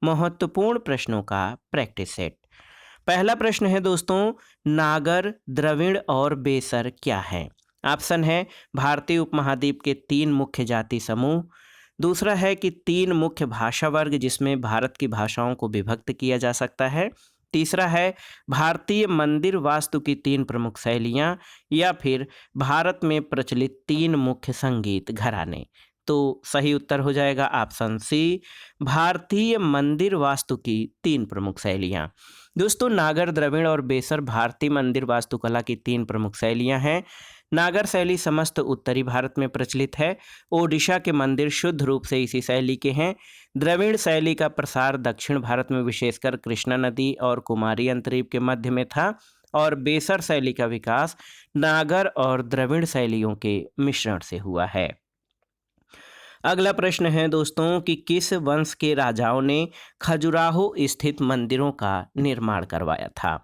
महत्वपूर्ण प्रश्नों का प्रैक्टिस सेट। पहला प्रश्न है दोस्तों, नागर, द्रविड़ और बेसर क्या है? ऑप्शन है भारतीय उपमहाद्वीप के 3 मुख्य जाति समूह। दूसरा है कि 3 मुख्य भाषा वर्ग जिसमें भारत की भाषाओं को विभक्त किया जा सकता है। तीसरा है भारतीय मंदिर वास्तु की 3 प्रमुख शैलियाँ, या फिर भारत में प्रचलित 3 मुख्य संगीत घराने। तो सही उत्तर हो जाएगा ऑप्शन सी, भारतीय मंदिर वास्तु की 3 प्रमुख शैलियाँ। दोस्तों, नागर, द्रविड़ और बेसर भारतीय मंदिर वास्तुकला की 3 प्रमुख शैलियाँ हैं। नागर शैली समस्त उत्तरी भारत में प्रचलित है। ओडिशा के मंदिर शुद्ध रूप से इसी शैली के हैं। द्रविड़ शैली का प्रसार दक्षिण भारत में विशेषकर कृष्णा नदी और कुमारी अंतरीप के मध्य में था, और बेसर शैली का विकास नागर और द्रविड़ शैलियों के मिश्रण से हुआ है। अगला प्रश्न है दोस्तों कि किस वंश के राजाओं ने खजुराहो स्थित मंदिरों का निर्माण करवाया था?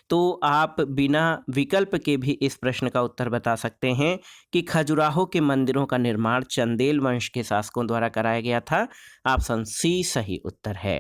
तो आप बिना विकल्प के भी इस प्रश्न का उत्तर बता सकते हैं कि खजुराहो के मंदिरों का निर्माण चंदेल वंश के शासकों द्वारा कराया गया था। ऑप्शन सी सही उत्तर है।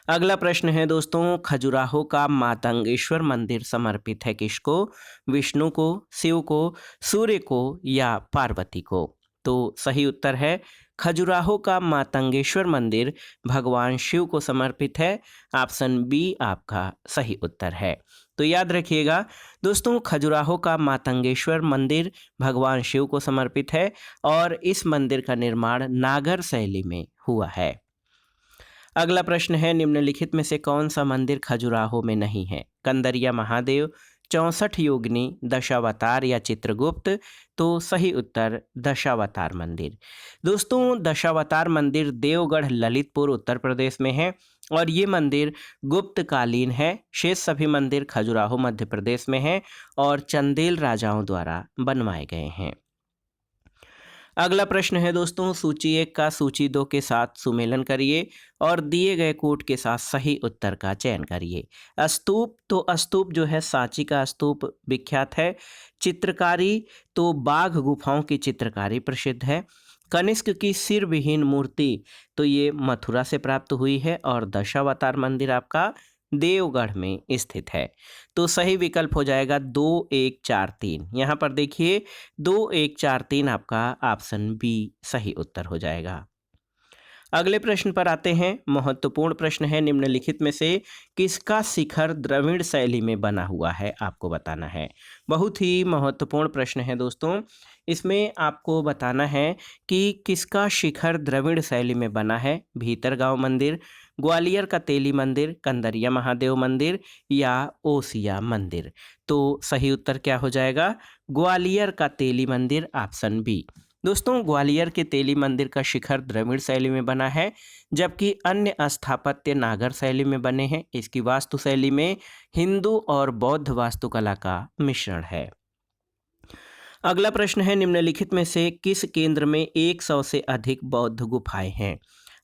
अगला प्रश्न है दोस्तों, खजुराहो का मातंगेश्वर मंदिर समर्पित है किसको? विष्णु को, शिव को, सूर्य को या पार्वती को? तो सही उत्तर है खजुराहो का मातंगेश्वर मंदिर भगवान शिव को समर्पित है। ऑप्शन बी आपका सही उत्तर है। तो याद रखिएगा दोस्तों, खजुराहो का मातंगेश्वर मंदिर भगवान शिव को समर्पित है और इस मंदिर का निर्माण नागर शैली में हुआ है। अगला प्रश्न है, निम्नलिखित में से कौन सा मंदिर खजुराहो में नहीं है? कंदरिया महादेव, 64 योगिनी, दशावतार या चित्रगुप्त? तो सही उत्तर दशावतार मंदिर। दोस्तों, दशावतार मंदिर देवगढ़ ललितपुर उत्तर प्रदेश में है और ये मंदिर गुप्तकालीन है। शेष सभी मंदिर खजुराहो मध्य प्रदेश में है और चंदेल राजाओं द्वारा बनवाए गए हैं। अगला प्रश्न है दोस्तों, सूची 1 का सूची 2 के साथ सुमेलन करिए और दिए गए कोट के साथ सही उत्तर का चयन करिए। स्तूप, तो स्तूप जो है सांची का स्तूप विख्यात है। चित्रकारी, तो बाघ गुफाओं की चित्रकारी प्रसिद्ध है। कनिष्क की सिर विहीन मूर्ति, तो ये मथुरा से प्राप्त हुई है और दशावतार मंदिर आपका देवगढ़ में स्थित है। तो सही विकल्प हो जाएगा 2 1 4 3। यहाँ पर देखिए 2 1 4 3 आपका ऑप्शन बी सही उत्तर हो जाएगा। अगले प्रश्न पर आते हैं। महत्वपूर्ण प्रश्न है, निम्नलिखित में से किसका शिखर द्रविड़ शैली में बना हुआ है? आपको बताना है। बहुत ही महत्वपूर्ण प्रश्न है दोस्तों। इसमें आपको बताना है कि किसका शिखर द्रविड़ शैली में बना है। भीतरगांव मंदिर, ग्वालियर का तेली मंदिर, कंदरिया महादेव मंदिर या ओसिया मंदिर? तो सही उत्तर क्या हो जाएगा? ग्वालियर का तेली मंदिर, ऑप्शन बी। दोस्तों, ग्वालियर के तेली मंदिर का शिखर द्रविड़ शैली में बना है, जबकि अन्य स्थापत्य नागर शैली में बने हैं। इसकी वास्तु शैली में हिंदू और बौद्ध वास्तुकला का मिश्रण है। अगला प्रश्न है, निम्नलिखित में से किस केंद्र में 100 से अधिक बौद्ध गुफाएं हैं?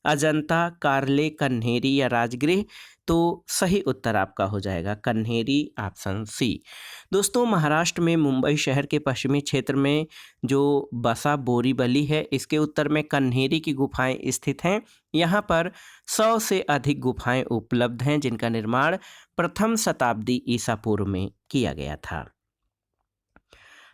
अजंता, कार्ले, कन्हेरी या राजगृह? तो सही उत्तर आपका हो जाएगा कन्हेरी, ऑप्शन सी। दोस्तों, महाराष्ट्र में मुंबई शहर के पश्चिमी क्षेत्र में जो बसा बोरीवली है, इसके उत्तर में कन्हेरी की गुफाएं स्थित हैं। यहाँ पर 100 से अधिक गुफाएं उपलब्ध हैं जिनका निर्माण प्रथम शताब्दी ईसा पूर्व में किया गया था।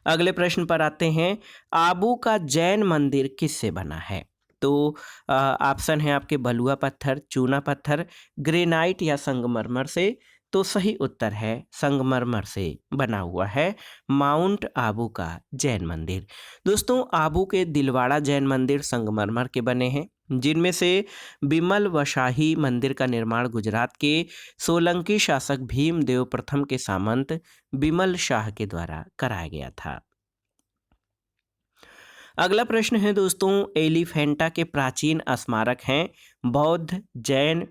अगले प्रश्न पर आते हैं। आबू का जैन मंदिर किससे बना है? तो ऑप्शन है आपके बलुआ पत्थर, चूना पत्थर, ग्रेनाइट या संगमरमर से? तो सही उत्तर है संगमरमर से बना हुआ है माउंट आबू का जैन मंदिर। दोस्तों, आबू के दिलवाड़ा जैन मंदिर संगमरमर के बने हैं, जिनमें से बिमल वशाही मंदिर का निर्माण गुजरात के सोलंकी शासक भीमदेव प्रथम के सामंत बिमल शाह के द्वारा कराया गया था। अगला प्रश्न है दोस्तों, एलिफेंटा के प्राचीन स्मारक हैं बौद्ध, जैन,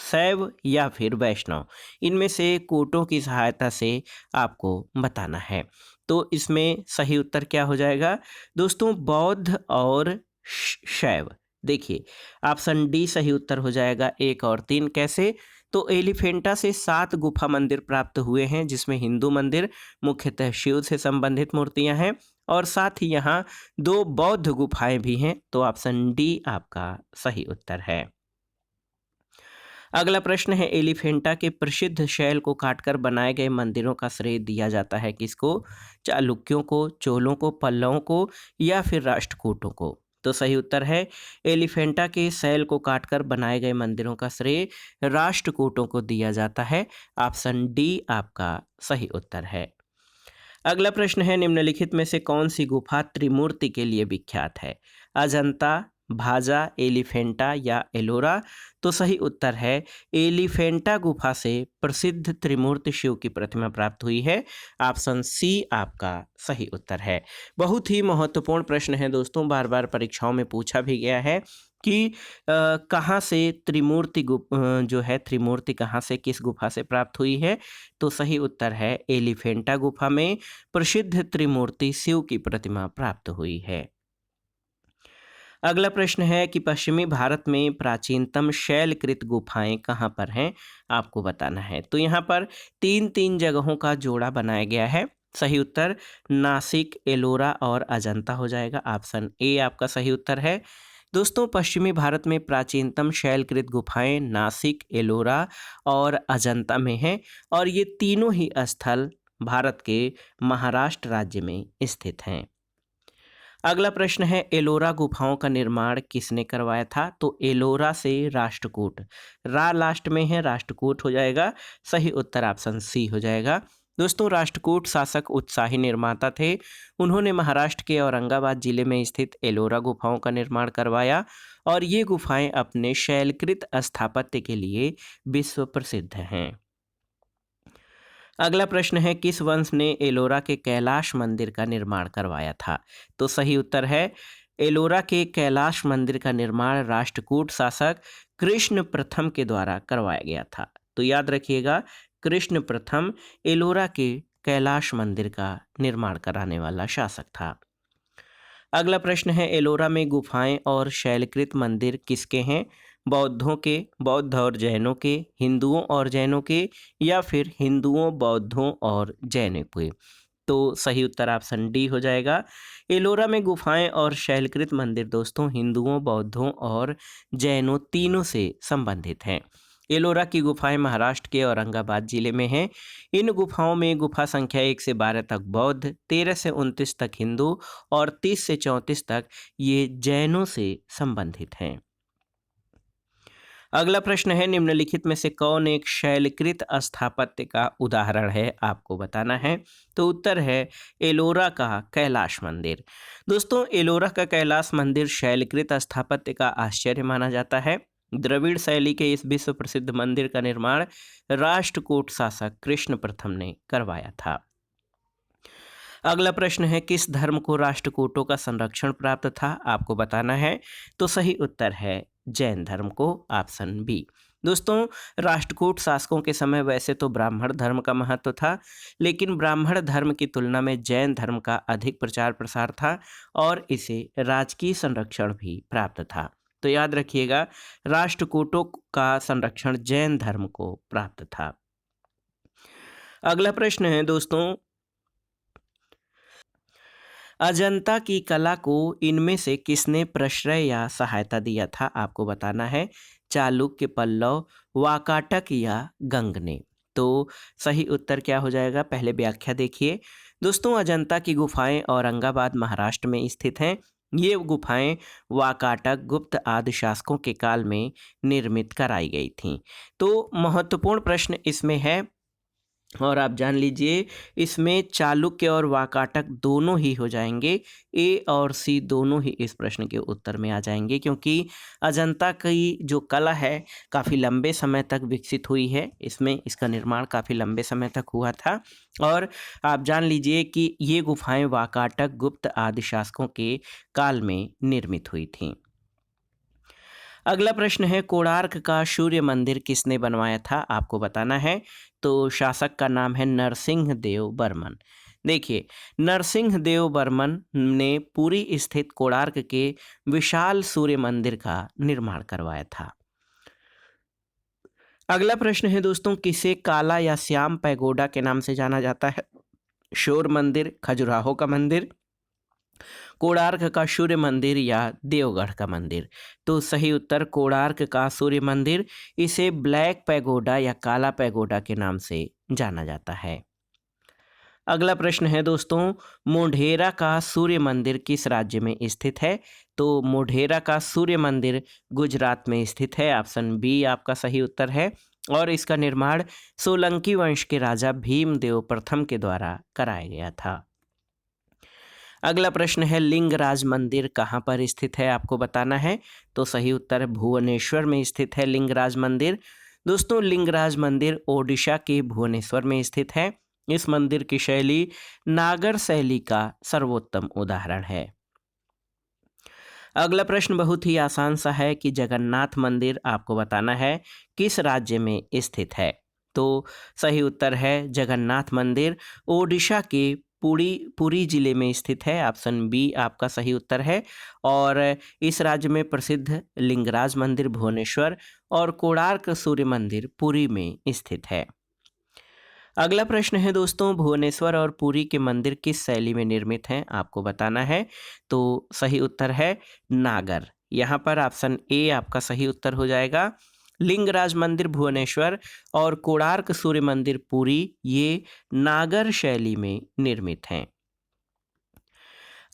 शैव या फिर वैष्णव? इनमें से कोटों की सहायता से आपको बताना है। तो इसमें सही उत्तर क्या हो जाएगा? दोस्तों, बौद्ध और शैव। देखिए, ऑप्शन डी सही उत्तर हो जाएगा 1 और 3। कैसे? तो एलिफेंटा से 7 गुफा मंदिर प्राप्त हुए हैं, जिसमें हिंदू मंदिर मुख्यतः शिव से संबंधित मूर्तियां हैं और साथ ही यहाँ 2 बौद्ध गुफाएं भी हैं। तो ऑप्शन डी आपका सही उत्तर है। अगला प्रश्न है, एलिफेंटा के प्रसिद्ध शैल को काटकर बनाए गए मंदिरों का श्रेय दिया जाता है किसको? चालुक्यों को, चोलों को, पल्लवों को या फिर राष्ट्रकूटों को? तो सही उत्तर है, एलिफेंटा के शैल को काटकर बनाए गए मंदिरों का श्रेय राष्ट्रकूटों को दिया जाता है। ऑप्शन डी आपका सही उत्तर है। अगला प्रश्न है, निम्नलिखित में से कौन सी गुफा त्रिमूर्ति के लिए विख्यात है? अजंता, भाजा, एलिफेंटा या एलोरा? तो सही उत्तर है, एलिफेंटा गुफा से प्रसिद्ध त्रिमूर्ति शिव की प्रतिमा प्राप्त हुई है। ऑप्शन सी आपका सही उत्तर है। बहुत ही महत्वपूर्ण प्रश्न है दोस्तों, बार बार परीक्षाओं में पूछा भी गया है कि कहाँ से जो है त्रिमूर्ति कहाँ से, किस गुफा से प्राप्त हुई है? तो सही उत्तर है, एलिफेंटा गुफा में प्रसिद्ध त्रिमूर्ति शिव की प्रतिमा प्राप्त हुई है। अगला प्रश्न है कि पश्चिमी भारत में प्राचीनतम शैलकृत गुफाएं कहाँ पर हैं? आपको बताना है। तो यहाँ पर तीन तीन जगहों का जोड़ा बनाया गया है। सही उत्तर नासिक, एलोरा और अजंता हो जाएगा। ऑप्शन ए आपका सही उत्तर है। दोस्तों, पश्चिमी भारत में प्राचीनतम शैलकृत गुफाएं नासिक, एलोरा और अजंता में हैं और ये तीनों ही स्थल भारत के महाराष्ट्र राज्य में स्थित हैं। अगला प्रश्न है, एलोरा गुफाओं का निर्माण किसने करवाया था? तो एलोरा से राष्ट्रकूट, रा लास्ट में है, राष्ट्रकूट हो जाएगा। सही उत्तर ऑप्शन सी हो जाएगा। दोस्तों, राष्ट्रकूट शासक उत्साही निर्माता थे। उन्होंने महाराष्ट्र के औरंगाबाद जिले में स्थित एलोरा गुफाओं का निर्माण करवाया और ये गुफाएं अपने शैलकृत स्थापत्य के लिए विश्व प्रसिद्ध हैं। अगला प्रश्न है, किस वंश ने एलोरा के कैलाश मंदिर का निर्माण करवाया था? तो सही उत्तर है, एलोरा के कैलाश मंदिर का निर्माण राष्ट्रकूट शासक कृष्ण प्रथम के द्वारा करवाया गया था। तो याद रखिएगा, कृष्ण प्रथम एलोरा के कैलाश मंदिर का निर्माण कराने वाला शासक था। अगला प्रश्न है, एलोरा में गुफाएं और शैलकृत मंदिर किसके हैं? बौद्धों के, बौद्ध और जैनों के, हिंदुओं और जैनों के या फिर हिंदुओं, बौद्धों और जैनों के? तो सही उत्तर ऑप्शन डी हो जाएगा। एलोरा में गुफाएं और शैलकृत मंदिर दोस्तों हिंदुओं, बौद्धों और जैनों तीनों से संबंधित हैं। एलोरा की गुफाएं महाराष्ट्र के औरंगाबाद जिले में हैं। इन गुफाओं में गुफा संख्या 1 से 12 तक बौद्ध, 13 से 29 तक हिंदू और 30 से 34 तक ये जैनों से संबंधित हैं। अगला प्रश्न है, निम्नलिखित में से कौन एक शैलकृत स्थापत्य का उदाहरण है? आपको बताना है। तो उत्तर है एलोरा का कैलाश मंदिर। दोस्तों, एलोरा का कैलाश मंदिर शैलकृत स्थापत्य का आश्चर्य माना जाता है। द्रविड़ शैली के इस विश्व प्रसिद्ध मंदिर का निर्माण राष्ट्रकूट शासक कृष्ण प्रथम ने करवाया था। अगला प्रश्न है, किस धर्म को राष्ट्रकूटों का संरक्षण प्राप्त था? आपको बताना है। तो सही उत्तर है जैन धर्म को, ऑप्शन बी। दोस्तों, राष्ट्रकूट शासकों के समय वैसे तो ब्राह्मण धर्म का महत्व था, लेकिन ब्राह्मण धर्म की तुलना में जैन धर्म का अधिक प्रचार प्रसार था और इसे राजकीय संरक्षण भी प्राप्त था। तो याद रखिएगा, राष्ट्रकूटों का संरक्षण जैन धर्म को प्राप्त था। अगला प्रश्न है दोस्तों, अजंता की कला को इनमें से किसने प्रश्रय या सहायता दिया था? आपको बताना है। चालुक्य, पल्लव, वाकाटक या गंग ने? तो सही उत्तर क्या हो जाएगा? पहले व्याख्या देखिए। दोस्तों, अजंता की गुफाएं औरंगाबाद महाराष्ट्र में स्थित हैं। ये गुफाएं वाकाटक, गुप्त आदि शासकों के काल में निर्मित कराई गई थीं। तो महत्वपूर्ण प्रश्न इसमें है और आप जान लीजिए, इसमें चालुक्य और वाकाटक दोनों ही हो जाएंगे। ए और सी दोनों ही इस प्रश्न के उत्तर में आ जाएंगे, क्योंकि अजंता की जो कला है काफ़ी लंबे समय तक विकसित हुई है। इसमें इसका निर्माण काफ़ी लंबे समय तक हुआ था और आप जान लीजिए कि ये गुफाएं वाकाटक, गुप्त आदि शासकों के काल में निर्मित हुई थीं। अगला प्रश्न है, कोणार्क का सूर्य मंदिर किसने बनवाया था? आपको बताना है। तो शासक का नाम है नरसिंह देव बर्मन। देखिए, नरसिंह देव बर्मन ने पुरी स्थित कोणार्क के विशाल सूर्य मंदिर का निर्माण करवाया था। अगला प्रश्न है दोस्तों, किसे काला या श्याम पैगोडा के नाम से जाना जाता है? शोर मंदिर, खजुराहो का मंदिर कोणार्क का सूर्य मंदिर या देवगढ़ का मंदिर? तो सही उत्तर कोणार्क का सूर्य मंदिर। इसे ब्लैक पैगोडा या काला पैगोडा के नाम से जाना जाता है। अगला प्रश्न है दोस्तों, मोढेरा का सूर्य मंदिर किस राज्य में स्थित है? तो मोढेरा का सूर्य मंदिर गुजरात में स्थित है। ऑप्शन बी आपका सही उत्तर है। और इसका निर्माण सोलंकी वंश के राजा भीमदेव प्रथम के द्वारा कराया गया था। अगला प्रश्न है, लिंगराज मंदिर कहाँ पर स्थित है? आपको बताना है। तो सही उत्तर है भुवनेश्वर में स्थित है लिंगराज मंदिर। दोस्तों, लिंगराज मंदिर ओडिशा के भुवनेश्वर में स्थित है। इस मंदिर की शैली नागर शैली का सर्वोत्तम उदाहरण है। अगला प्रश्न बहुत ही आसान सा है कि जगन्नाथ मंदिर आपको बताना है किस राज्य में स्थित है। तो सही उत्तर है जगन्नाथ मंदिर ओडिशा के पुरी जिले में स्थित है। ऑप्शन बी आपका सही उत्तर है। और इस राज्य में प्रसिद्ध लिंगराज मंदिर भुवनेश्वर और कोणार्क सूर्य मंदिर पुरी में स्थित है। अगला प्रश्न है दोस्तों, भुवनेश्वर और पुरी के मंदिर किस शैली में निर्मित हैं? आपको बताना है। तो सही उत्तर है नागर। यहाँ पर ऑप्शन ए आपका सही उत्तर हो जाएगा। लिंगराज मंदिर भुवनेश्वर और कोणार्क सूर्य मंदिर पुरी ये नागर शैली में निर्मित हैं।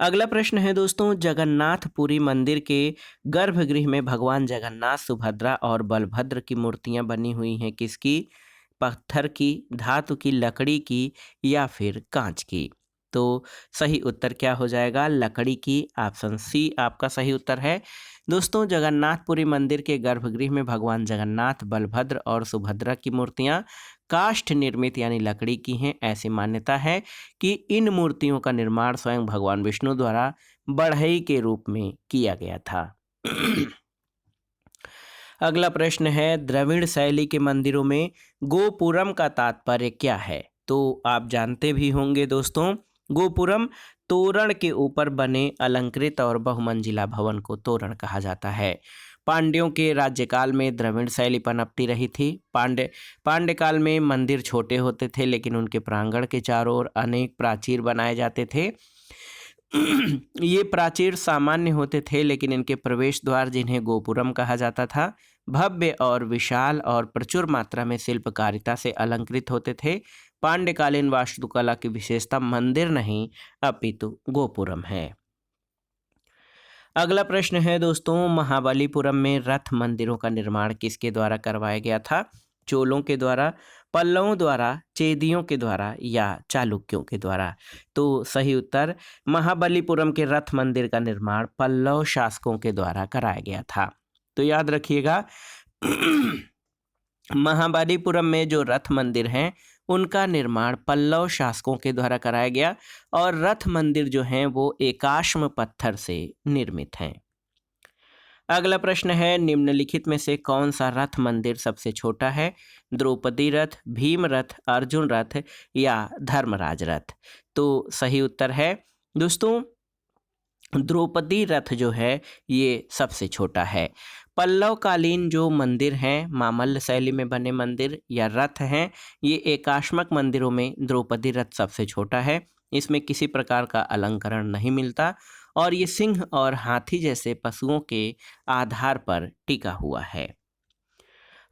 अगला प्रश्न है दोस्तों, जगन्नाथपुरी मंदिर के गर्भगृह में भगवान जगन्नाथ, सुभद्रा और बलभद्र की मूर्तियां बनी हुई हैं किसकी? पत्थर की, धातु की, लकड़ी की या फिर कांच की? तो सही उत्तर क्या हो जाएगा? लकड़ी की। ऑप्शन सी आपका सही उत्तर है। दोस्तों, जगन्नाथपुरी मंदिर के गर्भगृह में भगवान जगन्नाथ, बलभद्र और सुभद्रा की मूर्तियां काष्ठ निर्मित यानी लकड़ी की हैं। ऐसी मान्यता है कि इन मूर्तियों का निर्माण स्वयं भगवान विष्णु द्वारा बढ़ई के रूप में किया गया था। अगला प्रश्न है, द्रविड़ शैली के मंदिरों में गोपुरम का तात्पर्य क्या है? तो आप जानते भी होंगे दोस्तों, गोपुरम तोरण के ऊपर बने अलंकृत और बहुमंजिला भवन को तोरण कहा जाता है। पांड्यों के राज्यकाल में द्रविड़ शैली पनपती रही थी। पांड्य काल में मंदिर छोटे होते थे, लेकिन उनके प्रांगण के चारों ओर अनेक प्राचीर बनाए जाते थे। ये प्राचीर सामान्य होते थे, लेकिन इनके प्रवेश द्वार, जिन्हें गोपुरम कहा जाता था, भव्य और विशाल और प्रचुर मात्रा में शिल्पकारिता से अलंकृत होते थे। पांड्यकालीन वास्तुकला की विशेषता मंदिर नहीं अपितु गोपुरम है। अगला प्रश्न है दोस्तों, महाबलीपुरम में रथ मंदिरों का निर्माण किसके द्वारा करवाया गया था? चोलों के द्वारा, पल्लवों द्वारा, चेदियों के द्वारा या चालुक्यों के द्वारा? तो सही उत्तर, महाबलीपुरम के रथ मंदिर का निर्माण पल्लव शासकों के द्वारा कराया गया था। तो याद रखिएगा, महाबलीपुरम में जो रथ मंदिर हैं उनका निर्माण पल्लव शासकों के द्वारा कराया गया और रथ मंदिर जो हैं वो एकाश्म पत्थर से निर्मित हैं। अगला प्रश्न है, निम्नलिखित में से कौन सा रथ मंदिर सबसे छोटा है? द्रौपदी रथ, भीम रथ, अर्जुन रथ या धर्मराज रथ? तो सही उत्तर है दोस्तों, द्रौपदी रथ जो है ये सबसे छोटा है। पल्लव कालीन जो मंदिर हैं, मामल्ल शैली में बने मंदिर या रथ हैं, ये एकाश्मक मंदिरों में द्रौपदी रथ सबसे छोटा है। इसमें किसी प्रकार का अलंकरण नहीं मिलता और ये सिंह और हाथी जैसे पशुओं के आधार पर टिका हुआ है।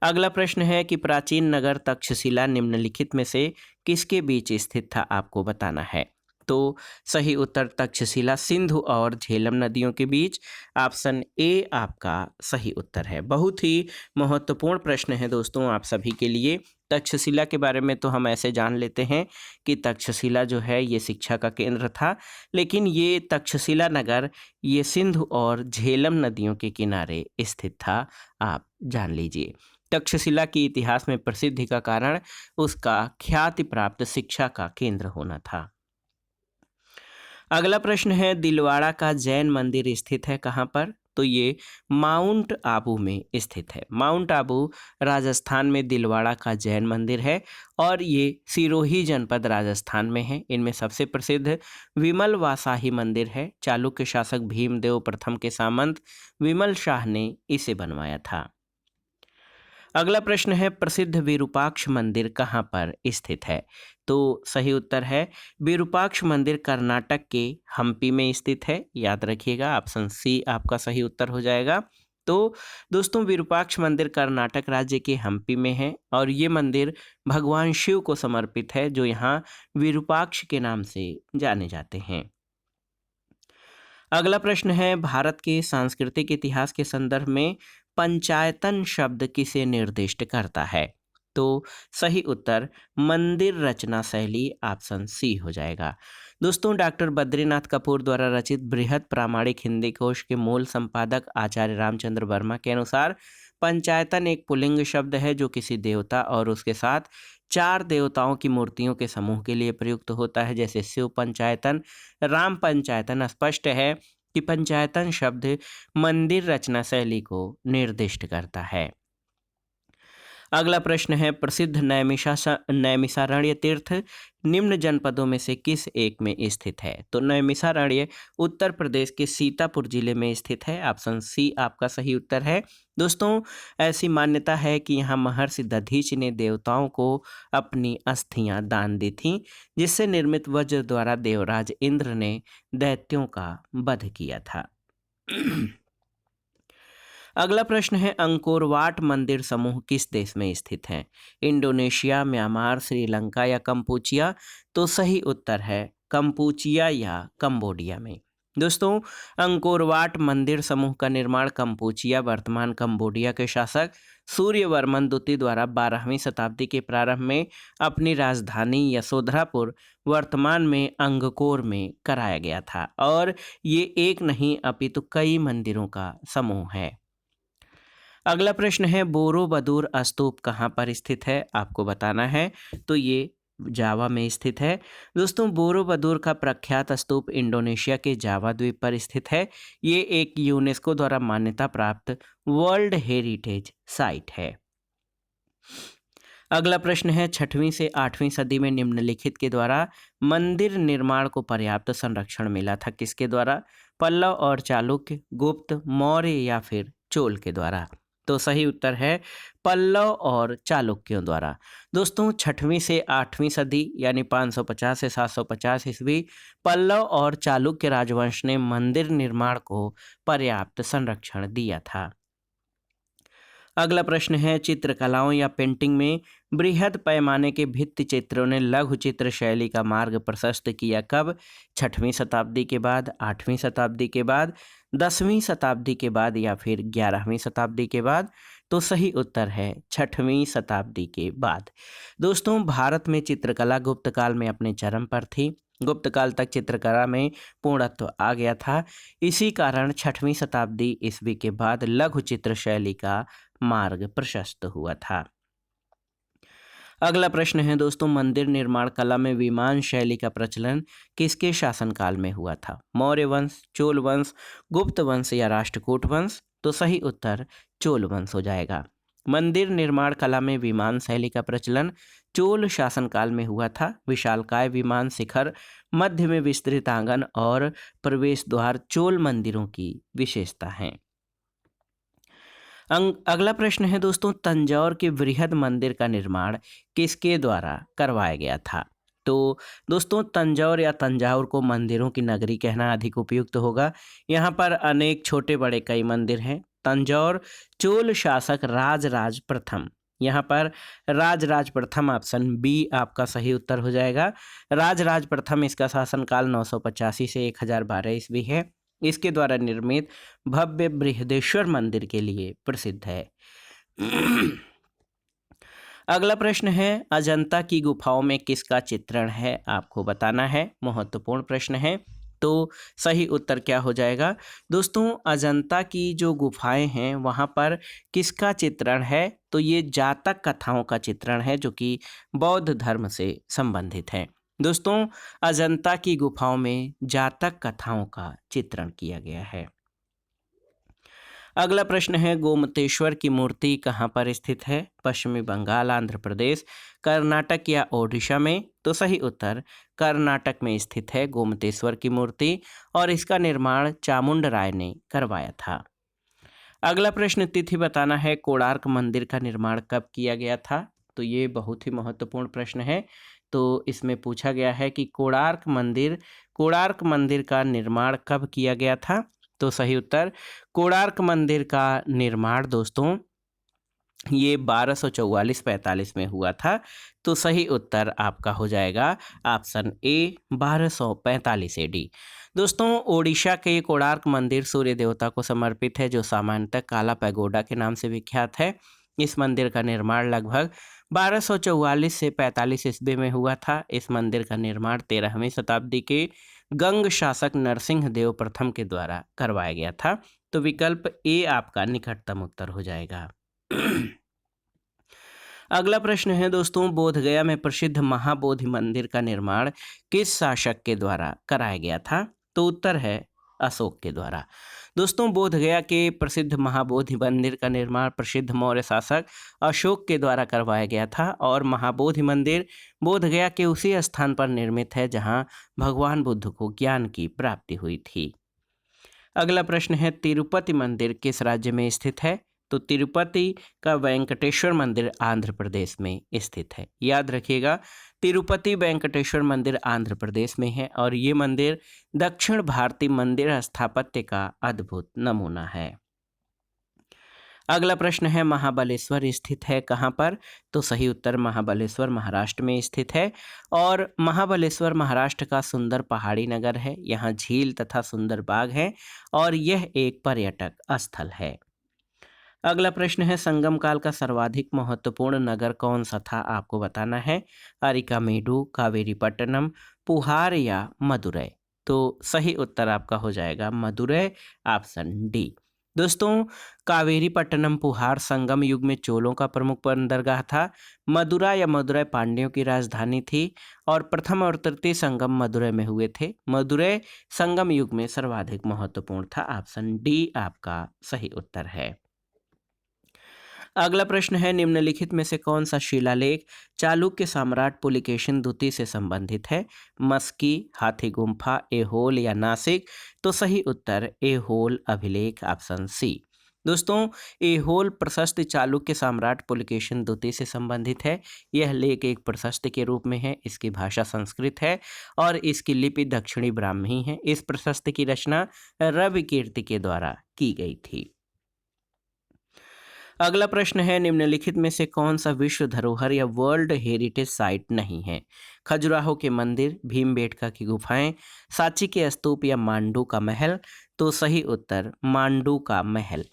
अगला प्रश्न है कि प्राचीन नगर तक्षशिला निम्नलिखित में से किसके बीच स्थित था? आपको बताना है। तो सही उत्तर तक्षशिला सिंधु और झेलम नदियों के बीच। ऑप्शन ए आपका सही उत्तर है। बहुत ही महत्वपूर्ण प्रश्न है दोस्तों आप सभी के लिए। तक्षशिला के बारे में तो हम ऐसे जान लेते हैं कि तक्षशिला जो है ये शिक्षा का केंद्र था, लेकिन ये तक्षशिला नगर ये सिंधु और झेलम नदियों के किनारे स्थित था, आप जान लीजिए। तक्षशिला की इतिहास में प्रसिद्धि का कारण उसका ख्याति प्राप्त शिक्षा का केंद्र होना था। अगला प्रश्न है, दिलवाड़ा का जैन मंदिर स्थित है कहाँ पर? तो ये माउंट आबू में स्थित है। माउंट आबू राजस्थान में दिलवाड़ा का जैन मंदिर है और ये सिरोही जनपद राजस्थान में है। इनमें सबसे प्रसिद्ध विमल वासाही मंदिर है। चालुक्य शासक भीमदेव प्रथम के सामंत विमल शाह ने इसे बनवाया था। अगला प्रश्न है प्रसिद्ध विरूपाक्ष मंदिर कहाँ पर स्थित है? तो सही उत्तर है विरूपाक्ष मंदिर कर्नाटक के हम्पी में स्थित है। याद रखिएगा, ऑप्शन सी आपका सही उत्तर हो जाएगा। तो दोस्तों विरूपाक्ष मंदिर कर्नाटक राज्य के हम्पी में है और ये मंदिर भगवान शिव को समर्पित है, जो यहाँ विरूपाक्ष के नाम से जाने जाते हैं। अगला प्रश्न है भारत के सांस्कृतिक इतिहास के संदर्भ में पंचायतन शब्द किसे निर्दिष्ट करता है? तो सही उत्तर मंदिर रचना शैली, ऑप्शन सी हो जाएगा। दोस्तों डॉक्टर बद्रीनाथ कपूर द्वारा रचित बृहद प्रामाणिक हिंदी कोश के मूल संपादक आचार्य रामचंद्र वर्मा के अनुसार पंचायतन एक पुल्लिंग शब्द है जो किसी देवता और उसके साथ 4 देवताओं की मूर्तियों के समूह के लिए प्रयुक्त होता है, जैसे शिव पंचायतन, राम पंचायतन। स्पष्ट है कि पंचायतन शब्द मंदिर रचना शैली को निर्दिष्ट करता है। अगला प्रश्न है प्रसिद्ध नैमिषारण्य तीर्थ निम्न जनपदों में से किस एक में स्थित है? तो नैमिषारण्य उत्तर प्रदेश के सीतापुर जिले में स्थित है। ऑप्शन सी आपका सही उत्तर है। दोस्तों ऐसी मान्यता है कि यहाँ महर्षि दधीचि ने देवताओं को अपनी अस्थियां दान दी थीं, जिससे निर्मित वज्र द्वारा देवराज इंद्र ने दैत्यों का वध किया था। अगला प्रश्न है अंकोरवाट मंदिर समूह किस देश में स्थित है? इंडोनेशिया, म्यांमार, श्रीलंका या कंपूचिया? तो सही उत्तर है कंपूचिया या कंबोडिया में। दोस्तों अंकोरवाट मंदिर समूह का निर्माण कंपूचिया वर्तमान कंबोडिया के शासक सूर्यवर्मन द्वितीय द्वारा 12वीं शताब्दी के प्रारंभ में अपनी राजधानी यशोधरापुर वर्तमान में अंगकोर में कराया गया था और ये एक नहीं अपितु कई मंदिरों का समूह है। अगला प्रश्न है बोरोबदूर स्तूप कहाँ पर स्थित है? आपको बताना है। तो ये जावा में स्थित है। दोस्तों बोरोबदूर का प्रख्यात स्तूप इंडोनेशिया के जावा द्वीप पर स्थित है। ये एक यूनेस्को द्वारा मान्यता प्राप्त वर्ल्ड हेरिटेज साइट है। अगला प्रश्न है 6वीं से 8वीं सदी में निम्नलिखित के द्वारा मंदिर निर्माण को पर्याप्त संरक्षण मिला था? किसके द्वारा? पल्लव और चालुक्य, गुप्त, मौर्य या फिर चोल के द्वारा? तो सही उत्तर है पल्लव और चालुक्यों द्वारा। दोस्तों 6वीं से 8वीं सदी यानी 550 से 750 ईस्वी पल्लव और चालुक्य राजवंश ने मंदिर निर्माण को पर्याप्त संरक्षण दिया था। अगला प्रश्न है चित्रकलाओं या पेंटिंग में बृहद पैमाने के भित्ति चित्रों ने लघु चित्र शैली का मार्ग प्रशस्त किया कब? 6वीं शताब्दी के बाद, 8वीं शताब्दी के बाद, 10वीं शताब्दी के बाद या फिर 11वीं शताब्दी के बाद? तो सही उत्तर है 6वीं शताब्दी के बाद। दोस्तों भारत में चित्रकला गुप्त काल में अपने चरम पर थी। गुप्त काल तक चित्रकला में पूर्णत्व आ गया था। इसी कारण 6वीं शताब्दी ईस्वी के बाद लघु चित्र शैली का मार्ग प्रशस्त हुआ था। अगला प्रश्न है दोस्तों मंदिर निर्माण कला में विमान शैली का प्रचलन किसके शासनकाल में हुआ था? मौर्य वंश, चोल वंश, गुप्त वंश या राष्ट्रकूट वंश? तो सही उत्तर चोल वंश हो जाएगा। मंदिर निर्माण कला में विमान शैली का प्रचलन चोल शासनकाल में हुआ था। विशालकाय विमान शिखर, मध्य में विस्तृत आंगन और प्रवेश द्वार चोल मंदिरों की विशेषता हैं। अगला प्रश्न है दोस्तों तंजौर के बृहद मंदिर का निर्माण किसके द्वारा करवाया गया था? तो दोस्तों तंजौर या तंजावुर को मंदिरों की नगरी कहना अधिक उपयुक्त होगा। यहाँ पर अनेक छोटे बड़े कई मंदिर हैं। तंजौर चोल शासक राजराज प्रथम, यहाँ पर राजराज प्रथम ऑप्शन बी आपका सही उत्तर हो जाएगा। राजराज प्रथम इसका शासनकाल 985 से 1012 ईस्वी है। इसके द्वारा निर्मित भव्य बृहदेश्वर मंदिर के लिए प्रसिद्ध है। अगला प्रश्न है अजंता की गुफाओं में किसका चित्रण है? आपको बताना है। महत्वपूर्ण प्रश्न है। तो सही उत्तर क्या हो जाएगा? दोस्तों अजंता की जो गुफाएं हैं वहाँ पर किसका चित्रण है? तो ये जातक कथाओं का चित्रण है जो कि बौद्ध धर्म से संबंधित है। दोस्तों अजंता की गुफाओं में जातक कथाओं का चित्रण किया गया है। अगला प्रश्न है गोमतेश्वर की मूर्ति कहाँ पर स्थित है? पश्चिमी बंगाल, आंध्र प्रदेश, कर्नाटक या ओडिशा में? तो सही उत्तर कर्नाटक में स्थित है गोमतेश्वर की मूर्ति और इसका निर्माण चामुंड राय ने करवाया था। अगला प्रश्न तिथि बताना है, कोणार्क मंदिर का निर्माण कब किया गया था? तो ये बहुत ही महत्वपूर्ण प्रश्न है। तो इसमें पूछा गया है कि कोणार्क मंदिर का निर्माण कब किया गया था? तो सही उत्तर, कोणार्क मंदिर का निर्माण दोस्तों ये 1244-45 में हुआ था। तो सही उत्तर आपका हो जाएगा ऑप्शन ए 1245 एडी। दोस्तों, ओडिशा के कोणार्क मंदिर सूर्य देवता को समर्पित है, जो सामान्यतः काला पैगोडा के नाम से विख्यात है। इस मंदिर का निर्माण लगभग 1244 से 45 ईस्वी में हुआ था। इस मंदिर का निर्माण 13वीं शताब्दी के गंग शासक नरसिंह देव प्रथम के द्वारा करवाया गया था। तो विकल्प ए आपका निकटतम उत्तर हो जाएगा। अगला प्रश्न है दोस्तों, बोधगया में प्रसिद्ध महाबोधि मंदिर का निर्माण किस शासक के द्वारा कराया गया था? तो उत्तर है अशोक के द्वारा। दोस्तों, बोधगया के प्रसिद्ध महाबोधि मंदिर का निर्माण प्रसिद्ध मौर्य शासक अशोक के द्वारा करवाया गया था और महाबोधि मंदिर बोधगया के उसी स्थान पर निर्मित है जहां भगवान बुद्ध को ज्ञान की प्राप्ति हुई थी। अगला प्रश्न है, तिरुपति मंदिर किस राज्य में स्थित है? तो तिरुपति का वेंकटेश्वर मंदिर आंध्र प्रदेश में स्थित है। याद रखिएगा, तिरुपति वेंकटेश्वर मंदिर आंध्र प्रदेश में है और ये मंदिर दक्षिण भारतीय मंदिर स्थापत्य का अद्भुत नमूना है। अगला प्रश्न है, महाबलेश्वर स्थित है कहाँ पर? तो सही उत्तर, महाबलेश्वर महाराष्ट्र में स्थित है और महाबलेश्वर महाराष्ट्र का सुंदर पहाड़ी नगर है। यहाँ झील तथा सुंदर बाग है और यह एक पर्यटक स्थल है। अगला प्रश्न है, संगम काल का सर्वाधिक महत्वपूर्ण नगर कौन सा था? आपको बताना है। अरिकामेडु, कावेरीपट्टनम, पुहार या मदुरै? तो सही उत्तर आपका हो जाएगा मदुरै, ऑप्शन डी। दोस्तों, कावेरीपट्टनम पुहार संगम युग में चोलों का प्रमुख बंदरगाह था। मदुरा या मदुरै पांड्यों की राजधानी थी और प्रथम और तृतीय संगम मदुरै में हुए थे। मदुरै संगम युग में सर्वाधिक महत्वपूर्ण था। ऑप्शन डी आपका सही उत्तर है। अगला प्रश्न है, निम्नलिखित में से कौन सा शिलालेख चालुक्य सम्राट पुलिकेशिन द्वितीय से संबंधित है? मस्की, हाथी गुम्फा, एहोल या नासिक? तो सही उत्तर एहोल अभिलेख, ऑप्शन सी। दोस्तों, एहोल प्रशस्ति चालुक्य सम्राट पुलिकेशिन द्वितीय से संबंधित है। यह लेख एक प्रशस्ति के रूप में है। इसकी भाषा संस्कृत है और इसकी लिपि दक्षिणी ब्राह्मी है। इस प्रशस्ति की रचना रवि कीर्ति के द्वारा की गई थी। अगला प्रश्न है, निम्नलिखित में से कौन सा विश्व धरोहर या वर्ल्ड हेरिटेज साइट नहीं है? खजुराहो के मंदिर, भीमबेटका की गुफाएं, सांची के स्तूप या मांडू का महल? तो सही उत्तर मांडू का महल।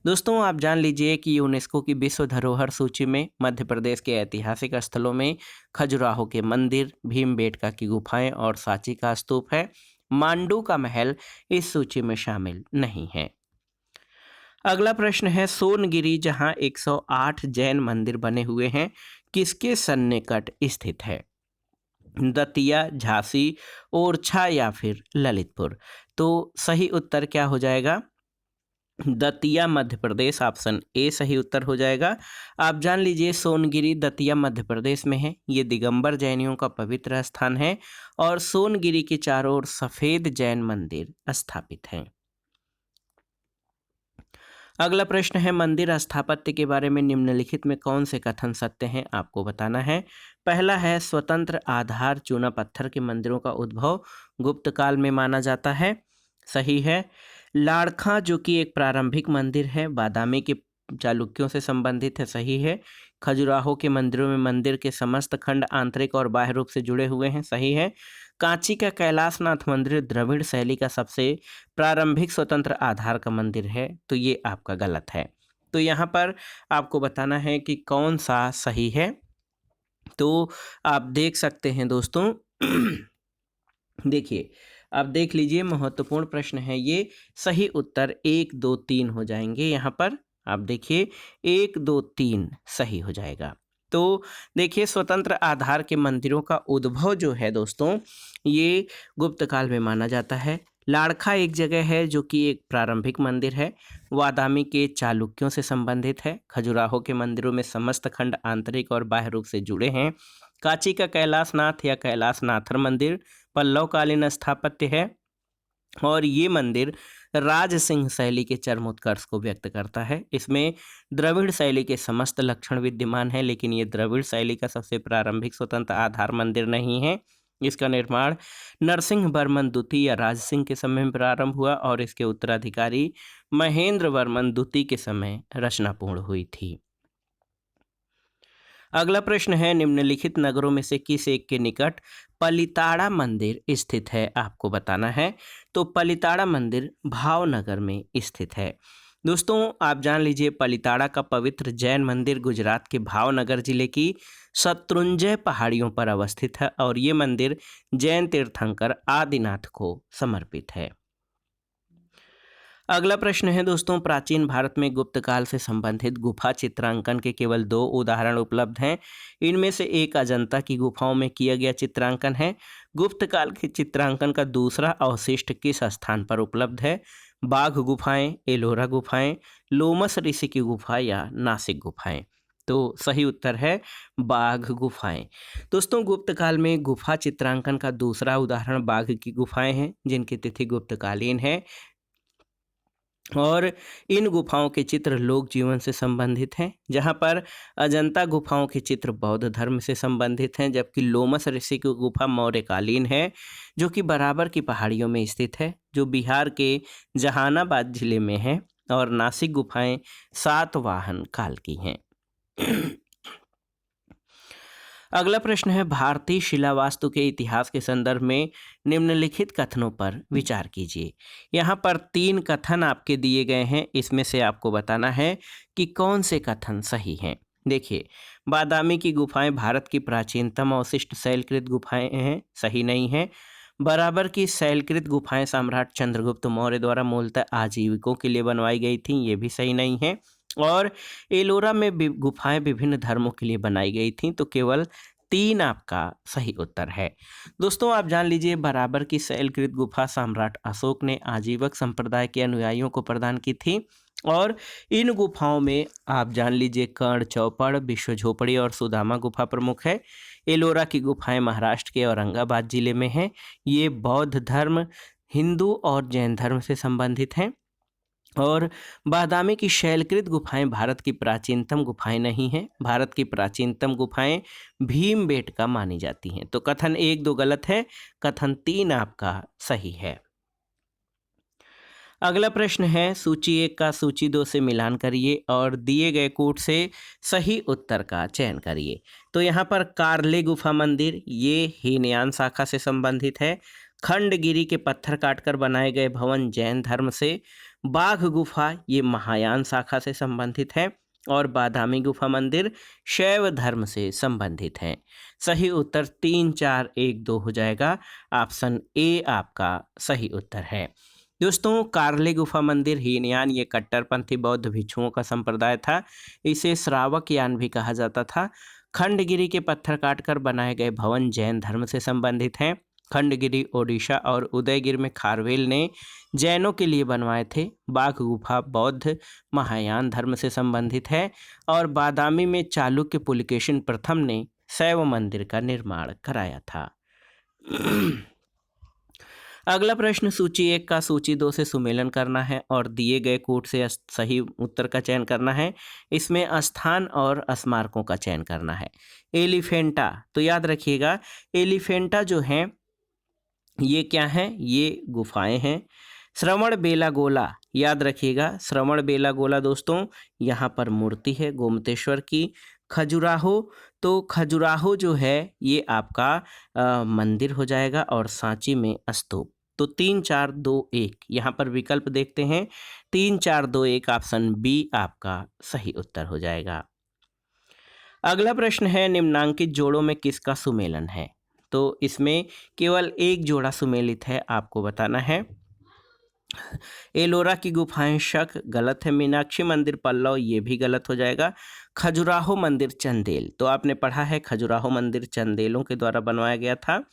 दोस्तों, आप जान लीजिए कि यूनेस्को की विश्व धरोहर सूची में मध्य प्रदेश के ऐतिहासिक स्थलों में खजुराहो के मंदिर, भीमबेटका की गुफाएं और सांची का स्तूप है। मांडू का महल इस सूची में शामिल नहीं है। अगला प्रश्न है, सोनगिरी जहां 108 जैन मंदिर बने हुए हैं, किसके सन्निकट स्थित है? दतिया, झांसी, ओरछा या फिर ललितपुर? तो सही उत्तर क्या हो जाएगा? दतिया, मध्य प्रदेश, ऑप्शन ए सही उत्तर हो जाएगा। आप जान लीजिए, सोनगिरी दतिया मध्य प्रदेश में है। ये दिगंबर जैनियों का पवित्र स्थान है और सोनगिरी के चारों ओर सफेद जैन मंदिर स्थापित हैं। अगला प्रश्न है, मंदिर स्थापत्य के बारे में निम्नलिखित में कौन से कथन सत्य हैं? आपको बताना है। पहला है, स्वतंत्र आधार चूना पत्थर के मंदिरों का उद्भव गुप्त काल में माना जाता है। सही है। लाड़खा जो कि एक प्रारंभिक मंदिर है, बादामी के चालुक्यों से संबंधित है। सही है। खजुराहो के मंदिरों में मंदिर के समस्त खंड आंतरिक और बाह्य रूप से जुड़े हुए हैं। सही है। कांची का कैलाशनाथ मंदिर द्रविड़ शैली का सबसे प्रारंभिक स्वतंत्र आधार का मंदिर है। तो ये आपका गलत है। तो यहाँ पर आपको बताना है कि कौन सा सही है। तो आप देख सकते हैं दोस्तों, देखिए, आप देख लीजिए, महत्वपूर्ण प्रश्न है ये। सही उत्तर 1, 2, 3 हो जाएंगे। यहाँ पर आप देखिए 1, 2, 3 सही हो जाएगा। तो देखिए, स्वतंत्र आधार के मंदिरों का उद्भव जो है दोस्तों, ये गुप्त काल में माना जाता है। लाड़खा एक जगह है जो कि एक प्रारंभिक मंदिर है, वादामी के चालुक्यों से संबंधित है। खजुराहो के मंदिरों में समस्त खंड आंतरिक और बाह्य रूप से जुड़े हैं। कांची का कैलाशनाथ या कैलाशनाथर मंदिर पल्लव कालीन स्थापत्य है और ये मंदिर राजसिंह शैली के चरमोत्कर्ष को व्यक्त करता है। इसमें द्रविड़ शैली के समस्त लक्षण विद्यमान हैं, लेकिन ये द्रविड़ शैली का सबसे प्रारंभिक स्वतंत्र आधार मंदिर नहीं है। इसका निर्माण नरसिंह वर्मन द्वितीय या राजसिंह के समय में प्रारंभ हुआ और इसके उत्तराधिकारी महेंद्र वर्मन द्वितीय के समय रचना पूर्ण हुई थी। अगला प्रश्न है, निम्नलिखित नगरों में से किस एक के निकट पलिताड़ा मंदिर स्थित है? आपको बताना है। तो पलिताड़ा मंदिर भावनगर में स्थित है। दोस्तों आप जान लीजिए, पलिताड़ा का पवित्र जैन मंदिर गुजरात के भावनगर जिले की शत्रुंजय पहाड़ियों पर अवस्थित है और ये मंदिर जैन तीर्थंकर आदिनाथ को समर्पित है। अगला प्रश्न है दोस्तों, प्राचीन भारत में गुप्त काल से संबंधित गुफा चित्रांकन के केवल 2 उदाहरण उपलब्ध हैं। इनमें से एक अजंता की गुफाओं में किया गया चित्रांकन है। गुप्त काल के चित्रांकन का दूसरा अवशिष्ट किस स्थान पर उपलब्ध है? बाघ गुफाएं, एलोरा गुफाएं, लोमस ऋषि की गुफा या नासिक गुफाएं? तो सही उत्तर है बाघ गुफाएं। दोस्तों गुप्त काल में गुफा चित्रांकन का दूसरा उदाहरण बाघ की गुफाएं हैं, जिनकी तिथि गुप्तकालीन है और इन गुफाओं के चित्र लोक जीवन से संबंधित हैं, जहां पर अजंता गुफाओं के चित्र बौद्ध धर्म से संबंधित हैं, जबकि लोमस ऋषि की गुफा मौर्यकालीन है, जो कि बराबर की पहाड़ियों में स्थित है, जो बिहार के जहानाबाद जिले में है, और नासिक गुफाएं सातवाहन काल की हैं। अगला प्रश्न है, भारतीय शिला वास्तु के इतिहास के संदर्भ में निम्नलिखित कथनों पर विचार कीजिए। यहाँ पर 3 कथन आपके दिए गए हैं, इसमें से आपको बताना है कि कौन से कथन सही हैं। देखिए, बादामी की गुफाएं भारत की प्राचीनतम अवशिष्ट शैलकृत गुफाएं हैं, सही नहीं है। बराबर की शैलकृत गुफाएं सम्राट चंद्रगुप्त मौर्य द्वारा मूलतः आजीविकों के लिए बनवाई गई थीं, ये भी सही नहीं है। और एलोरा में गुफाएं विभिन्न धर्मों के लिए बनाई गई थीं, तो केवल 3 आपका सही उत्तर है। दोस्तों आप जान लीजिए, बराबर की शैलकृत गुफा सम्राट अशोक ने आजीवक संप्रदाय के अनुयायियों को प्रदान की थी और इन गुफाओं में आप जान लीजिए कर्ण चौपड़, विश्व झोपड़ी और सुदामा गुफा प्रमुख है। एलोरा की गुफाएं महाराष्ट्र के औरंगाबाद जिले में हैं। ये बौद्ध धर्म, हिंदू और जैन धर्म से संबंधित हैं। और बादामी की शैलकृत गुफाएं भारत की प्राचीनतम गुफाएं नहीं हैं। भारत की प्राचीनतम गुफाएं भीमबेटका मानी जाती हैं। तो कथन 1, 2 गलत है, कथन 3 आपका सही है। अगला प्रश्न है, सूची 1 का सूची 2 से मिलान करिए और दिए गए कोट से सही उत्तर का चयन करिए। तो यहाँ पर कार्ले गुफा मंदिर ये हीनयान शाखा से संबंधित है। खंडगिरी के पत्थर काटकर बनाए गए भवन जैन धर्म से। बाघ गुफा ये महायान शाखा से संबंधित है और बादामी गुफा मंदिर शैव धर्म से संबंधित है। सही उत्तर 3, 4, 1, 2 हो जाएगा। ऑप्शन ए आपका सही उत्तर है। दोस्तों कार्ले गुफा मंदिर हीनयान ये कट्टरपंथी बौद्ध भिक्षुओं का संप्रदाय था। इसे श्रावक यान भी कहा जाता था। खंडगिरी के पत्थर काटकर बनाए गए भवन जैन धर्म से संबंधित हैं। खंडगिरी ओडिशा और उदयगिरी में खारवेल ने जैनों के लिए बनवाए थे। बाघ गुफा बौद्ध महायान धर्म से संबंधित है और बादामी में चालुक्य पुलकेशिन प्रथम ने शैव मंदिर का निर्माण कराया था। अगला प्रश्न, सूची 1 का सूची 2 से सुमेलन करना है और दिए गए कोट से सही उत्तर का चयन करना है। इसमें स्थान और स्मारकों का चयन करना है। एलिफेंटा, तो याद रखिएगा एलिफेंटा जो है ये क्या है, ये गुफाएं हैं। श्रवण बेलागोला, याद रखिएगा श्रवण बेलागोला दोस्तों यहाँ पर मूर्ति है गोमतेश्वर की। खजुराहो, तो खजुराहो जो है ये आपका मंदिर हो जाएगा और सांची में स्तूप। तो 3, 4, 2, 1 यहाँ पर विकल्प देखते हैं। 3, 4, 2, 1 ऑप्शन बी आपका सही उत्तर हो जाएगा। अगला प्रश्न है, निम्नांकित जोड़ों में किसका सुमेलन है? तो इसमें केवल एक जोड़ा सुमेलित है, आपको बताना है। एलोरा की गुफाएं शक गलत है। मीनाक्षी मंदिर पल्लव ये भी गलत हो जाएगा। खजुराहो मंदिर चंदेल, तो आपने पढ़ा है खजुराहो मंदिर चंदेलों के द्वारा बनवाया गया था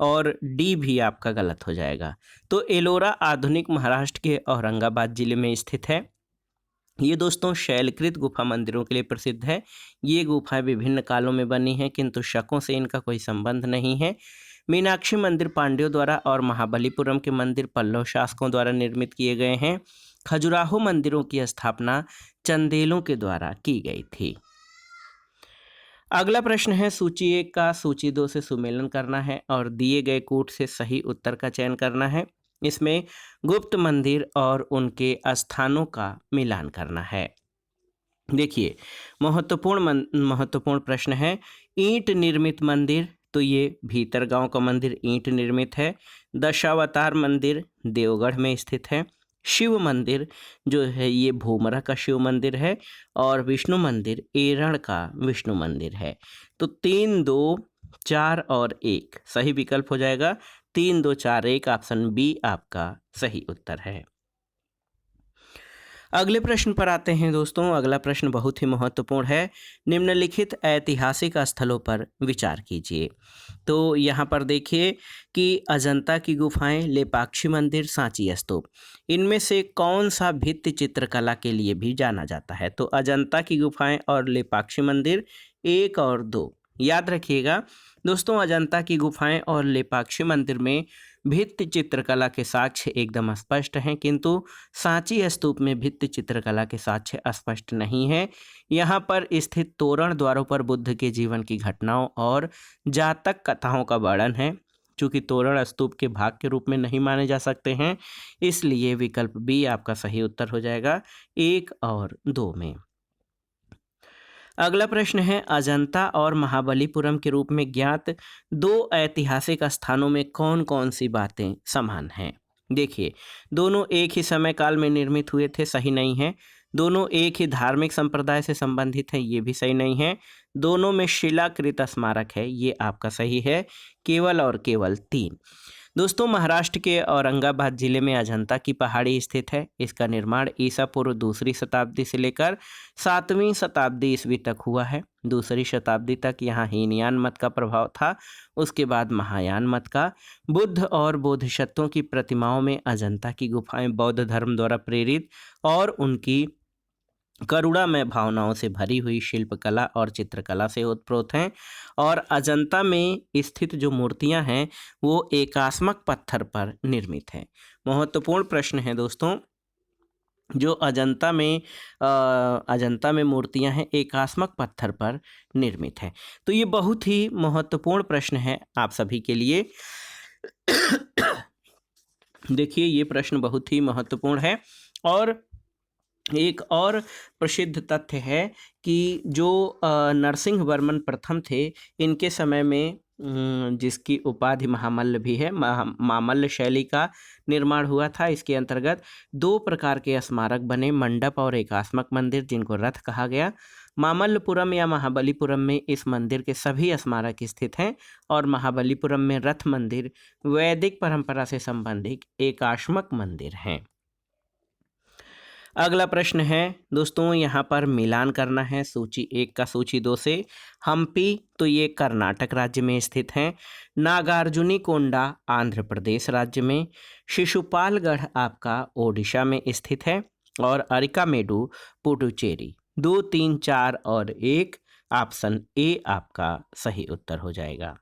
और डी भी आपका गलत हो जाएगा। तो एलोरा आधुनिक महाराष्ट्र के औरंगाबाद जिले में स्थित है। ये दोस्तों शैलकृत गुफा मंदिरों के लिए प्रसिद्ध है। ये गुफाएं विभिन्न कालों में बनी हैं, किंतु शकों से इनका कोई संबंध नहीं है। मीनाक्षी मंदिर पांड्यों द्वारा और महाबलीपुरम के मंदिर पल्लव शासकों द्वारा निर्मित किए गए हैं। खजुराहो मंदिरों की स्थापना चंदेलों के द्वारा की गई थी। अगला प्रश्न है, सूची 1 का सूची 2 से सुमेलन करना है और दिए गए कूट से सही उत्तर का चयन करना है। इसमें गुप्त मंदिर और उनके स्थानों का मिलान करना है। देखिए, महत्वपूर्ण प्रश्न है, ईंट निर्मित मंदिर, तो ये भीतरगांव का मंदिर ईंट निर्मित है। दशावतार मंदिर देवगढ़ में स्थित है। शिव मंदिर जो है ये भूमरा का शिव मंदिर है और विष्णु मंदिर एरण का विष्णु मंदिर है। तो 3, 2, 4 और 1 सही विकल्प हो जाएगा। 3, 2, 4, 1 ऑप्शन बी आपका सही उत्तर है। अगले प्रश्न पर आते हैं दोस्तों। अगला प्रश्न बहुत ही महत्वपूर्ण है। निम्नलिखित ऐतिहासिक स्थलों पर विचार कीजिए। तो यहाँ पर देखिए कि अजंता की गुफाएं, लेपाक्षी मंदिर, सांची स्तूप, इनमें से कौन सा भित्ति चित्रकला के लिए भी जाना जाता है? तो अजंता की गुफाएं और लेपाक्षी मंदिर 1 और 2 याद रखिएगा दोस्तों। अजंता की गुफाएं और लेपाक्षी मंदिर में भित्ति चित्रकला के साक्ष्य एकदम स्पष्ट हैं, किंतु सांची स्तूप में भित्ति चित्रकला के साक्ष्य स्पष्ट नहीं है। यहाँ पर स्थित तोरण द्वारों पर बुद्ध के जीवन की घटनाओं और जातक कथाओं का वर्णन है। चूँकि तोरण स्तूप के भाग के रूप में नहीं माने जा सकते हैं, इसलिए विकल्प बी आपका सही उत्तर हो जाएगा 1 और 2 में। अगला प्रश्न है, अजंता और महाबलीपुरम के रूप में ज्ञात 2 ऐतिहासिक स्थानों में कौन कौन सी बातें समान हैं? देखिए, दोनों एक ही समय काल में निर्मित हुए थे, सही नहीं है। दोनों एक ही धार्मिक संप्रदाय से संबंधित हैं, ये भी सही नहीं है। दोनों में शिलाकृत स्मारक है, ये आपका सही है। केवल और केवल 3। दोस्तों, महाराष्ट्र के औरंगाबाद जिले में अजंता की पहाड़ी स्थित है। इसका निर्माण ईसा पूर्व 2री शताब्दी से लेकर 7वीं शताब्दी ईस्वी तक हुआ है। 2री शताब्दी तक यहाँ हीनयान मत का प्रभाव था, उसके बाद महायान मत का। बुद्ध और बोधिसत्वों की प्रतिमाओं में अजंता की गुफाएं बौद्ध धर्म द्वारा प्रेरित और उनकी करुणामय भावनाओं से भरी हुई शिल्पकला और चित्रकला से ओतप्रोत हैं। और अजंता में स्थित जो मूर्तियां हैं वो एकास्मक पत्थर पर निर्मित हैं। महत्वपूर्ण प्रश्न है दोस्तों। जो अजंता में मूर्तियां हैं एकास्मक पत्थर पर निर्मित हैं। तो ये बहुत ही महत्वपूर्ण प्रश्न है आप सभी के लिए। देखिए, ये प्रश्न बहुत ही महत्वपूर्ण है। और एक और प्रसिद्ध तथ्य है कि जो नरसिंह वर्मन प्रथम थे, इनके समय में जिसकी उपाधि महामल्ल भी है, मामल्ल शैली का निर्माण हुआ था। इसके अंतर्गत 2 प्रकार के स्मारक बने, मंडप और एकास्मक मंदिर, जिनको रथ कहा गया। मामल्लपुरम या महाबलीपुरम में इस मंदिर के सभी स्मारक स्थित हैं और महाबलीपुरम में रथ मंदिर वैदिक परंपरा से संबंधित एकास्मक मंदिर हैं। अगला प्रश्न है दोस्तों, यहाँ पर मिलान करना है सूची 1 का सूची 2 से। हम्पी, तो ये कर्नाटक राज्य में स्थित हैं। नागार्जुनी कोंडा आंध्र प्रदेश राज्य में। शिशुपालगढ़ आपका ओडिशा में स्थित है। और अरिकामेडु पुडुचेरी। 2, 3, 4 और 1 ऑप्शन ए आपका सही उत्तर हो जाएगा।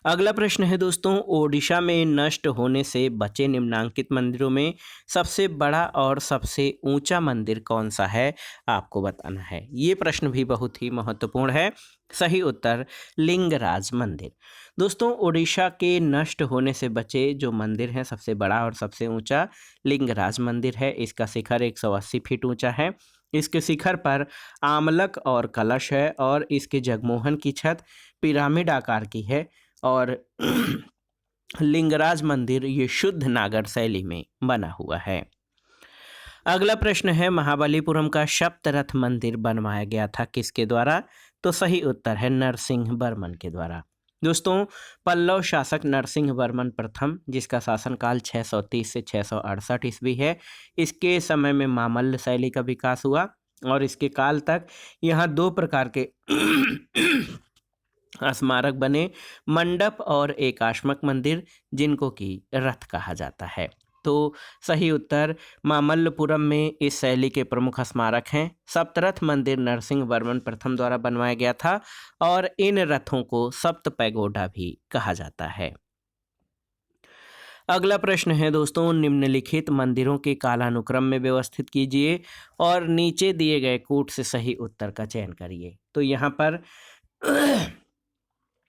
अगला प्रश्न है दोस्तों, ओडिशा में नष्ट होने से बचे निम्नांकित मंदिरों में सबसे बड़ा और सबसे ऊंचा मंदिर कौन सा है, आपको बताना है। ये प्रश्न भी बहुत ही महत्वपूर्ण है। सही उत्तर लिंगराज मंदिर। दोस्तों, ओडिशा के नष्ट होने से बचे जो मंदिर हैं, सबसे बड़ा और सबसे ऊंचा लिंगराज मंदिर है। इसका शिखर 180 फीट ऊंचा है। इसके शिखर पर आमलक और कलश है और इसके जगमोहन की छत पिरामिड आकार की है। और लिंगराज मंदिर ये शुद्ध नागर शैली में बना हुआ है। अगला प्रश्न है, महाबलीपुरम का सप्तरथ मंदिर बनवाया गया था किसके द्वारा? तो सही उत्तर है नरसिंह वर्मन के द्वारा। दोस्तों, पल्लव शासक नरसिंह वर्मन प्रथम, जिसका शासनकाल 630 से 668 ईस्वी है, इसके समय में मामल्ल शैली का विकास हुआ और इसके काल तक यहाँ 2 प्रकार के स्मारक बने, मंडप और एकास्मक मंदिर, जिनको कि रथ कहा जाता है। तो सही उत्तर मामल्लपुरम में इस शैली के प्रमुख स्मारक हैं। सप्तरथ मंदिर नरसिंह वर्मन प्रथम द्वारा बनवाया गया था और इन रथों को सप्त पैगोडा भी कहा जाता है। अगला प्रश्न है दोस्तों, निम्नलिखित मंदिरों के कालानुक्रम में व्यवस्थित कीजिए और नीचे दिए गए कूट से सही उत्तर का चयन करिए। तो यहाँ पर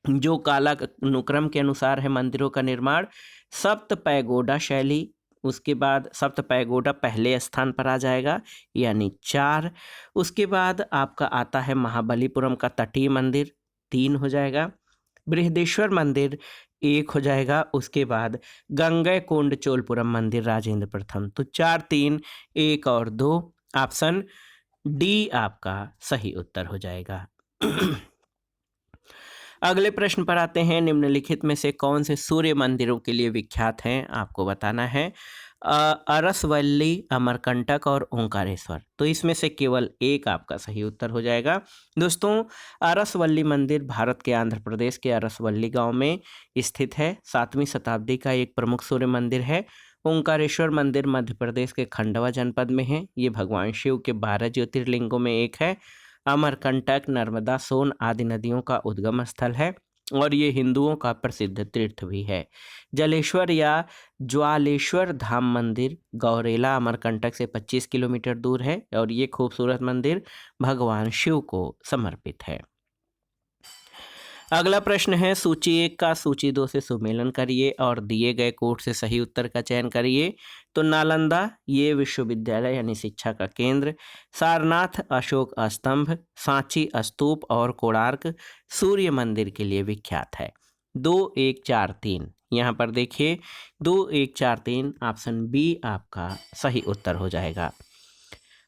जो कालानुक्रम के अनुसार है मंदिरों का निर्माण, सप्त पैगोडा शैली, उसके बाद सप्त पैगोडा पहले स्थान पर आ जाएगा यानी 4। उसके बाद आपका आता है महाबलीपुरम का तटीय मंदिर, 3 हो जाएगा। बृहदेश्वर मंदिर 1 हो जाएगा। उसके बाद गंगैकोंड चोलपुरम मंदिर राजेंद्र प्रथम। तो 4, 3, 1 और 2, ऑप्शन डी आपका सही उत्तर हो जाएगा। अगले प्रश्न पर आते हैं, निम्नलिखित में से कौन से सूर्य मंदिरों के लिए विख्यात हैं, आपको बताना है। अरसवल्ली, अमरकंटक और ओंकारेश्वर। तो इसमें से केवल एक आपका सही उत्तर हो जाएगा। दोस्तों, अरसवल्ली मंदिर भारत के आंध्र प्रदेश के अरसवल्ली गांव में स्थित है। 7वीं शताब्दी का एक प्रमुख सूर्य मंदिर है। ओंकारेश्वर मंदिर मध्य प्रदेश के खंडवा जनपद में है। ये भगवान शिव के 12 ज्योतिर्लिंगों में एक है। अमरकंटक, नर्मदा, सोन आदि नदियों का उद्गम स्थल है और ये हिंदुओं का प्रसिद्ध तीर्थ भी है। जलेश्वर या ज्वालेश्वर धाम मंदिर गौरेला अमरकंटक से 25 किलोमीटर दूर है और ये खूबसूरत मंदिर भगवान शिव को समर्पित है। अगला प्रश्न है, सूची 1 का सूची 2 से सुमेलन करिए और दिए गए कोट से सही उत्तर का चयन करिए। तो नालंदा ये विश्वविद्यालय यानी शिक्षा का केंद्र, सारनाथ अशोक स्तंभ, सांची स्तूप और कोणार्क सूर्य मंदिर के लिए विख्यात है। 2, 1, 4, 3 यहाँ पर देखिए 2, 1, 4, 3 ऑप्शन बी आपका सही उत्तर हो जाएगा।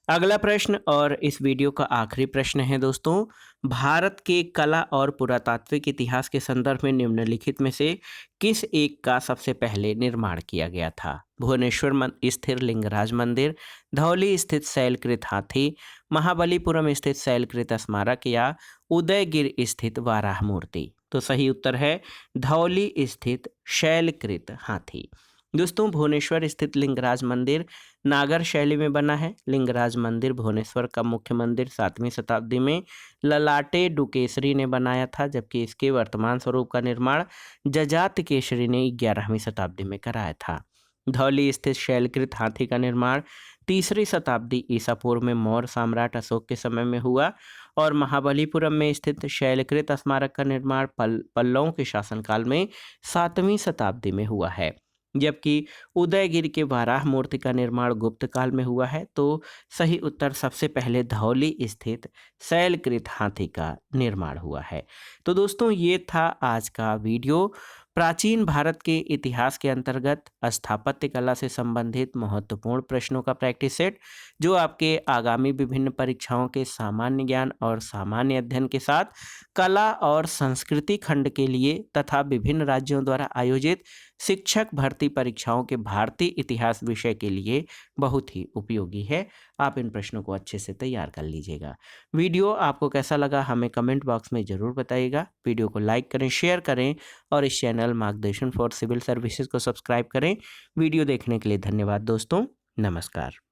अगला प्रश्न और इस वीडियो का आखिरी प्रश्न है दोस्तों, भारत के कला और पुरातात्विक इतिहास के संदर्भ में निम्नलिखित में से किस एक का सबसे पहले निर्माण किया गया था? भुवनेश्वर स्थित लिंगराज मंदिर, धौली स्थित शैलकृत हाथी, महाबलीपुरम स्थित शैलकृत स्मारक या उदयगिर स्थित वाराह मूर्ति। तो सही उत्तर है धौली स्थित शैलकृत हाथी। दोस्तों, भुवनेश्वर स्थित लिंगराज मंदिर नागर शैली में बना है। लिंगराज मंदिर भुवनेश्वर का मुख्य मंदिर 7वीं शताब्दी में ललाटे डुकेसरी ने बनाया था, जबकि इसके वर्तमान स्वरूप का निर्माण जजात केसरी ने 11वीं शताब्दी में कराया था। धौली स्थित शैलकृत हाथी का निर्माण 3री शताब्दी ईसा पूर्व में मौर्य सम्राट अशोक के समय में हुआ और महाबलीपुरम में स्थित शैलकृत स्मारक का निर्माण पल्लवों के शासनकाल में 7वीं शताब्दी में हुआ है, जबकि उदयगिर के वाराह मूर्ति का निर्माण गुप्त काल में हुआ है। तो सही उत्तर सबसे पहले धौली स्थित शैलकृत हाथी का निर्माण हुआ है। तो दोस्तों, ये था आज का वीडियो। प्राचीन भारत के इतिहास के अंतर्गत स्थापत्य कला से संबंधित महत्वपूर्ण प्रश्नों का प्रैक्टिस सेट, जो आपके आगामी विभिन्न परीक्षाओं के सामान्य ज्ञान और सामान्य अध्ययन के साथ कला और संस्कृति खंड के लिए तथा विभिन्न राज्यों द्वारा आयोजित शिक्षक भर्ती परीक्षाओं के भारतीय इतिहास विषय के लिए बहुत ही उपयोगी है। आप इन प्रश्नों को अच्छे से तैयार कर लीजिएगा। वीडियो आपको कैसा लगा हमें कमेंट बॉक्स में ज़रूर बताइएगा। वीडियो को लाइक करें, शेयर करें और इस चैनल मार्गदर्शन फॉर सिविल सर्विसेज को सब्सक्राइब करें। वीडियो देखने के लिए धन्यवाद दोस्तों। नमस्कार।